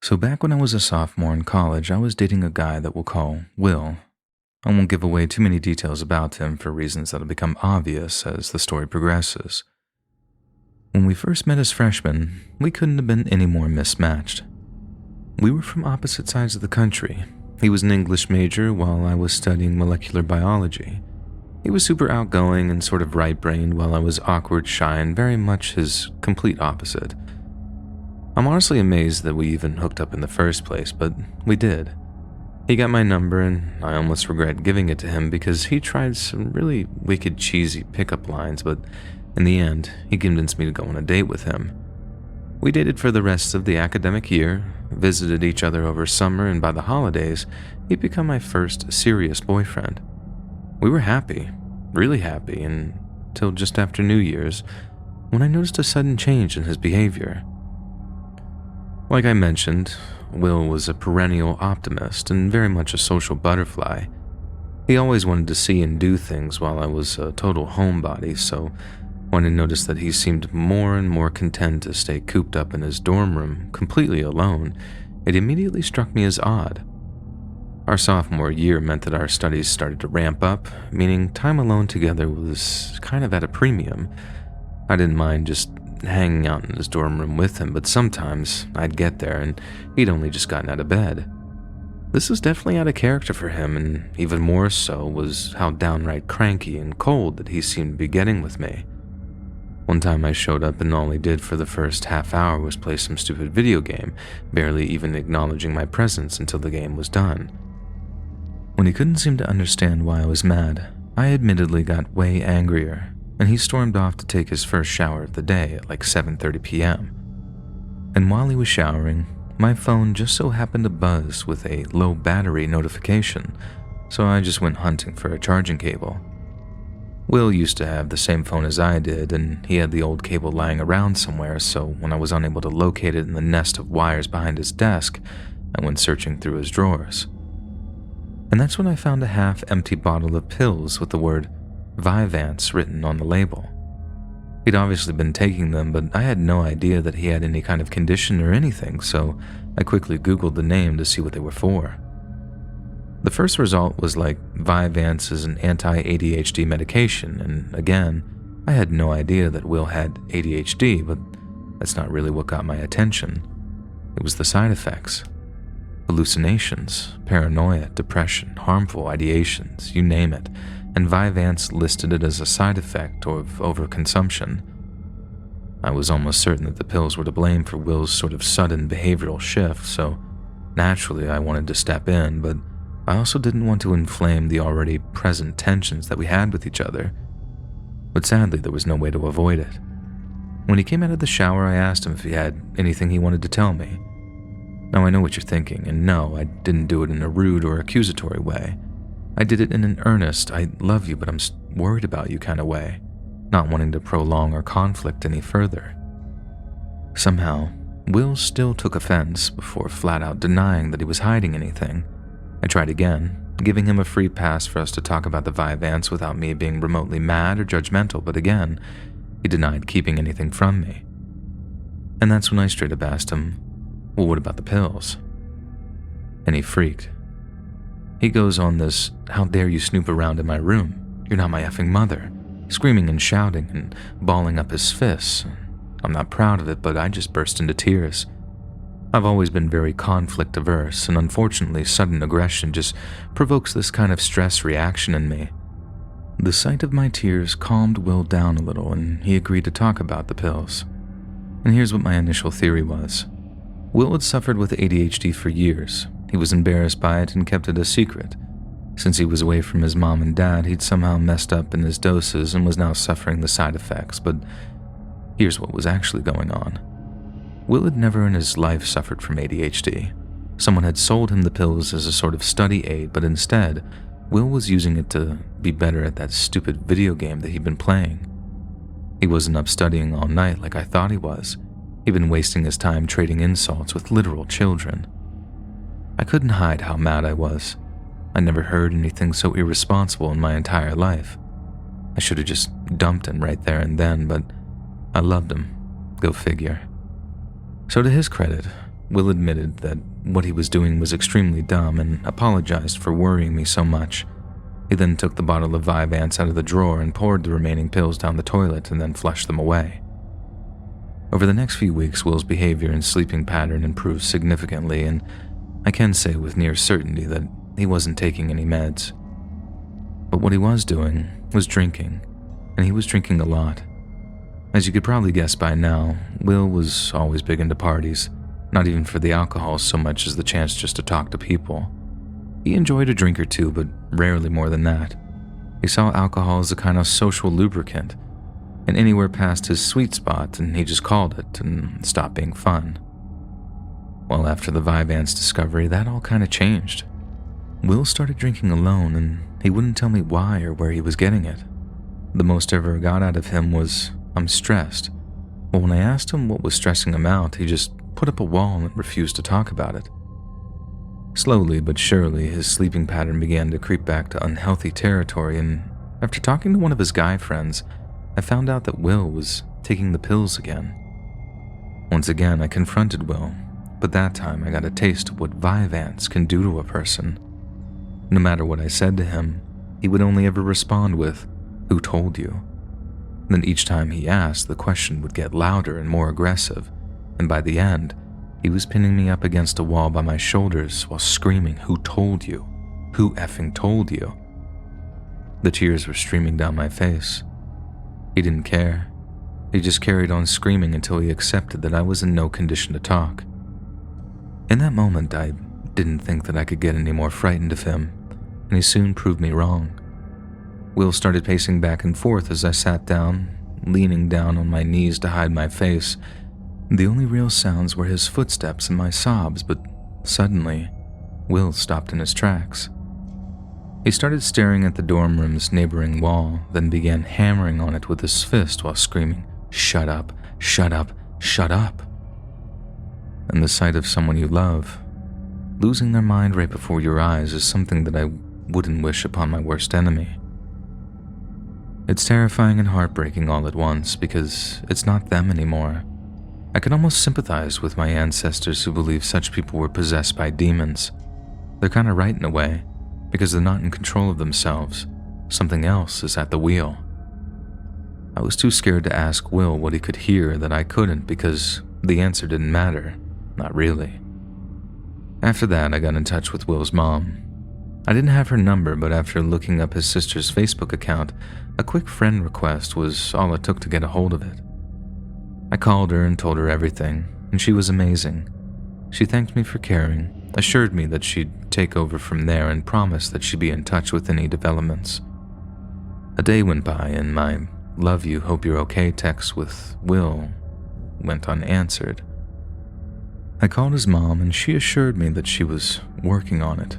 So back when I was a sophomore in college, I was dating a guy that we'll call Will. I won't give away too many details about him for reasons that'll become obvious as the story progresses. When we first met as freshmen, we couldn't have been any more mismatched. We were from opposite sides of the country. He was an English major while I was studying molecular biology. He was super outgoing and sort of right-brained while I was awkward, shy, and very much his complete opposite. I'm honestly amazed that we even hooked up in the first place, but we did. He got my number and I almost regret giving it to him because he tried some really wicked cheesy pickup lines, but in the end, he convinced me to go on a date with him. We dated for the rest of the academic year, visited each other over summer, and by the holidays, he'd become my first serious boyfriend. We were happy, really happy, until just after New Year's, when I noticed a sudden change in his behavior. Like I mentioned, Will was a perennial optimist and very much a social butterfly. He always wanted to see and do things while I was a total homebody, so when I noticed that he seemed more and more content to stay cooped up in his dorm room, completely alone, it immediately struck me as odd. Our sophomore year meant that our studies started to ramp up, meaning time alone together was kind of at a premium. I didn't mind just hanging out in his dorm room with him, but sometimes I'd get there and he'd only just gotten out of bed. This was definitely out of character for him, and even more so was how downright cranky and cold that he seemed to be getting with me. One time I showed up and all he did for the first half hour was play some stupid video game, barely even acknowledging my presence until the game was done. When he couldn't seem to understand why I was mad, I admittedly got way angrier, and he stormed off to take his first shower of the day at like 7:30 p.m. And while he was showering, my phone just so happened to buzz with a low battery notification, so I just went hunting for a charging cable. Will used to have the same phone as I did, and he had the old cable lying around somewhere, so when I was unable to locate it in the nest of wires behind his desk, I went searching through his drawers. And that's when I found a half-empty bottle of pills with the word Vyvanse written on the label. He'd obviously been taking them, but I had no idea that he had any kind of condition or anything, so I quickly Googled the name to see what they were for. The first result was like Vyvanse is an anti-ADHD medication, and again, I had no idea that Will had ADHD, but that's not really what got my attention. It was the side effects. Hallucinations, paranoia, depression, harmful ideations, you name it, and Vyvanse listed it as a side effect of overconsumption. I was almost certain that the pills were to blame for Will's sort of sudden behavioral shift, so naturally I wanted to step in, but I also didn't want to inflame the already present tensions that we had with each other. But sadly, there was no way to avoid it. When he came out of the shower, I asked him if he had anything he wanted to tell me. Now I know what you're thinking, and no, I didn't do it in a rude or accusatory way. I did it in an earnest, I love you but I'm worried about you kind of way, not wanting to prolong our conflict any further. Somehow, Will still took offense before flat out denying that he was hiding anything. I tried again, giving him a free pass for us to talk about the Vyvanse without me being remotely mad or judgmental, but again, he denied keeping anything from me. And that's when I straight up asked him, well, what about the pills? And he freaked. He goes on this, how dare you snoop around in my room? You're not my effing mother, screaming and shouting and balling up his fists. I'm not proud of it, but I just burst into tears. I've always been very conflict averse, and unfortunately sudden aggression just provokes this kind of stress reaction in me. The sight of my tears calmed Will down a little, and he agreed to talk about the pills. And here's what my initial theory was. Will had suffered with ADHD for years. He was embarrassed by it and kept it a secret. Since he was away from his mom and dad, he'd somehow messed up in his doses and was now suffering the side effects, but here's what was actually going on. Will had never in his life suffered from ADHD. Someone had sold him the pills as a sort of study aid, but instead, Will was using it to be better at that stupid video game that he'd been playing. He wasn't up studying all night like I thought he was. He'd been wasting his time trading insults with literal children. I couldn't hide how mad I was. I never heard anything so irresponsible in my entire life. I should have just dumped him right there and then, but I loved him. Go figure. So to his credit, Will admitted that what he was doing was extremely dumb and apologized for worrying me so much. He then took the bottle of Vyvanse out of the drawer and poured the remaining pills down the toilet and then flushed them away. Over the next few weeks, Will's behavior and sleeping pattern improved significantly, and I can say with near certainty that he wasn't taking any meds. But what he was doing was drinking, and he was drinking a lot. As you could probably guess by now, Will was always big into parties, not even for the alcohol so much as the chance just to talk to people. He enjoyed a drink or two, but rarely more than that. He saw alcohol as a kind of social lubricant, and anywhere past his sweet spot, and he just called it and stopped being fun. Well, after the Vyvanse discovery, that all kind of changed. Will started drinking alone, and he wouldn't tell me why or where he was getting it. The most I ever got out of him was, "I'm stressed." But when I asked him what was stressing him out, he just put up a wall and refused to talk about it. Slowly but surely, his sleeping pattern began to creep back to unhealthy territory, and after talking to one of his guy friends, I found out that Will was taking the pills again. Once again, I confronted Will, but that time I got a taste of what Vyvanse can do to a person. No matter what I said to him, he would only ever respond with, "Who told you?" Then each time he asked, the question would get louder and more aggressive, and by the end, he was pinning me up against a wall by my shoulders while screaming, "Who told you? Who effing told you?" The tears were streaming down my face. He didn't care. He just carried on screaming until he accepted that I was in no condition to talk. In that moment, I didn't think that I could get any more frightened of him, and he soon proved me wrong. Will started pacing back and forth as I sat down, leaning down on my knees to hide my face. The only real sounds were his footsteps and my sobs, but suddenly, Will stopped in his tracks. He started staring at the dorm room's neighboring wall, then began hammering on it with his fist while screaming, "Shut up, shut up, shut up." And the sight of someone you love losing their mind right before your eyes is something that I wouldn't wish upon my worst enemy. It's terrifying and heartbreaking all at once because it's not them anymore. I can almost sympathize with my ancestors who believe such people were possessed by demons. They're kind of right in a way, because they're not in control of themselves. Something else is at the wheel. I was too scared to ask Will what he could hear that I couldn't because the answer didn't matter. Not really. After that, I got in touch with Will's mom. I didn't have her number, but after looking up his sister's Facebook account, a quick friend request was all it took to get a hold of it. I called her and told her everything, and she was amazing. She thanked me for caring, assured me that she'd take over from there, and promised that she'd be in touch with any developments. A day went by, and my "love you, hope you're okay" text with Will went unanswered. I called his mom, and she assured me that she was working on it.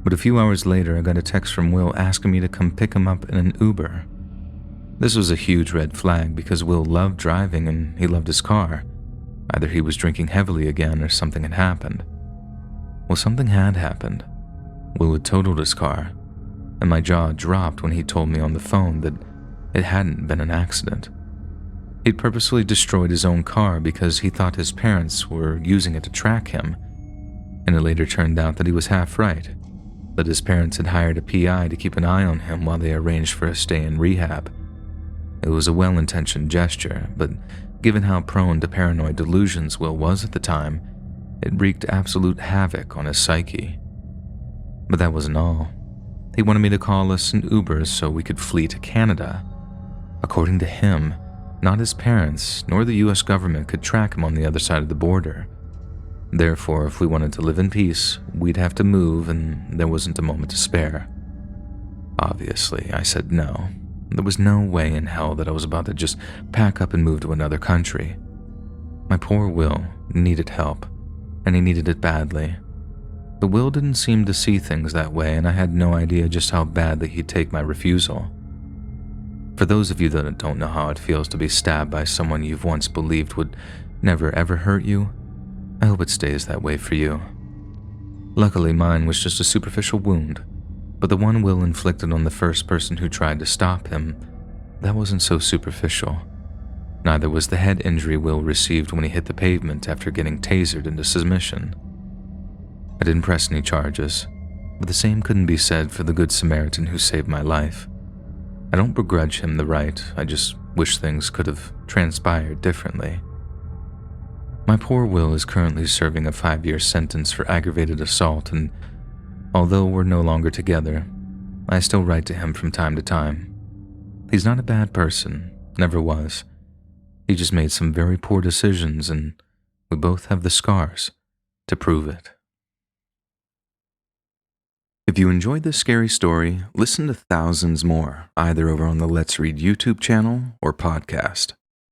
But a few hours later, I got a text from Will asking me to come pick him up in an Uber. This was a huge red flag because Will loved driving and he loved his car. Either he was drinking heavily again or something had happened. Well, something had happened. Will had totaled his car, and my jaw dropped when he told me on the phone that it hadn't been an accident. He'd purposely destroyed his own car because he thought his parents were using it to track him, and it later turned out that he was half right, that his parents had hired a PI to keep an eye on him while they arranged for a stay in rehab. It was a well-intentioned gesture, but given how prone to paranoid delusions Will was at the time, it wreaked absolute havoc on his psyche. But that wasn't all. He wanted me to call us an Uber so we could flee to Canada. According to him, not his parents nor the US government could track him on the other side of the border. Therefore, if we wanted to live in peace, we'd have to move, and there wasn't a moment to spare. Obviously, I said no. There was no way in hell that I was about to just pack up and move to another country. My poor Will needed help, and he needed it badly. But Will didn't seem to see things that way, and I had no idea just how badly he'd take my refusal. For those of you that don't know how it feels to be stabbed by someone you've once believed would never ever hurt you, I hope it stays that way for you. Luckily, mine was just a superficial wound, but the one Will inflicted on the first person who tried to stop him, that wasn't so superficial. Neither was the head injury Will received when he hit the pavement after getting tasered into submission. I didn't press any charges, but the same couldn't be said for the Good Samaritan who saved my life. I don't begrudge him the right, I just wish things could have transpired differently. My poor Will is currently serving a 5-year sentence for aggravated assault, and although we're no longer together, I still write to him from time to time. He's not a bad person, never was. He just made some very poor decisions, and we both have the scars to prove it. If you enjoyed this scary story, listen to thousands more, either over on the Let's Read YouTube channel or podcast.